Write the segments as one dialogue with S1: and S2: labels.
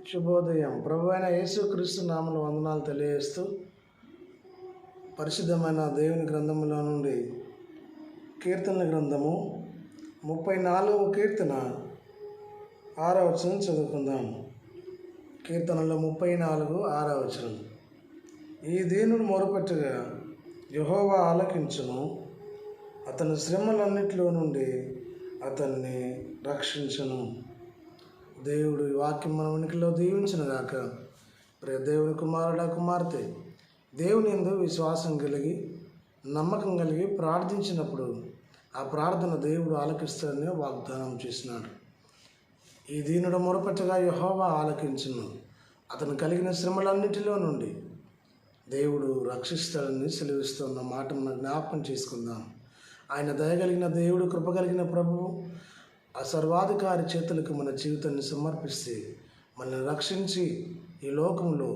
S1: శుభోదయం. ప్రభు అయిన యేసుక్రీస్తు నామములో వందనాలు తెలియజేస్తూ పరిశుద్ధమైన దేవుని గ్రంథములో నుండి కీర్తనల గ్రంథము 34వ కీర్తన 6వ వచనం చదువుకుందాం. కీర్తనలో 34 6వ వచనం. ఈ దీనుడు మొరపెట్టగా యెహోవా ఆలకించును, అతని శ్రమలన్నిటిలో నుండి అతన్ని రక్షించును. దేవుడు ఈ వాక్యం మన ఉనికిలో దీవించిన గాక. ప్రియ దేవుని కుమారుడా కుమార్తె, దేవుని యందు విశ్వాసం కలిగి నమ్మకం కలిగి ప్రార్థించినప్పుడు ఆ ప్రార్థన దేవుడు ఆలకిస్తాడని వాగ్దానం చేసినాడు. ఈ దీనుడు మొరపెట్టగా యెహోవా ఆలకించును, అతను కలిగిన శ్రమలన్నిటిలో నుండి దేవుడు రక్షిస్తాడని సెలవిస్తున్న మాట మనం జ్ఞాపకం చేసుకుందాం. ఆయన దయగలిగిన దేవుడు, కృపగలిగిన ప్రభువు ఆ సర్వాధికారి చేతులకు మన జీవితాన్ని సమర్పిస్తే మనల్ని రక్షించి ఈ లోకంలో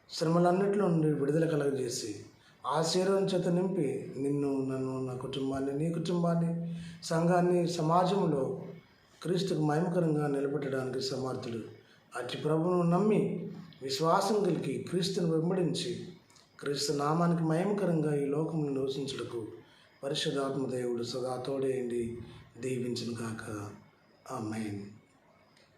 S1: శ్రమలన్నిటిలో నుండి విడుదల కలగజేసి ఆశీర్వాదం చేత నింపి నిన్ను, నన్ను, నా కుటుంబాన్ని, నీ కుటుంబాన్ని, సంఘాన్ని, సమాజంలో క్రీస్తుకు మహిమకరంగా నిలబెట్టడానికి సమర్థుడు. అట్టి ప్రభువును నమ్మి విశ్వాసం కలిగి క్రీస్తుని వెంబడించి క్రీస్తు నామానికి మహిమకరంగా ఈ లోకంలో నివసించుటకు పరిశుద్ధాత్మ దేవుడు సదా తోడేయండి, దీవించును గాక. ఆమేన్.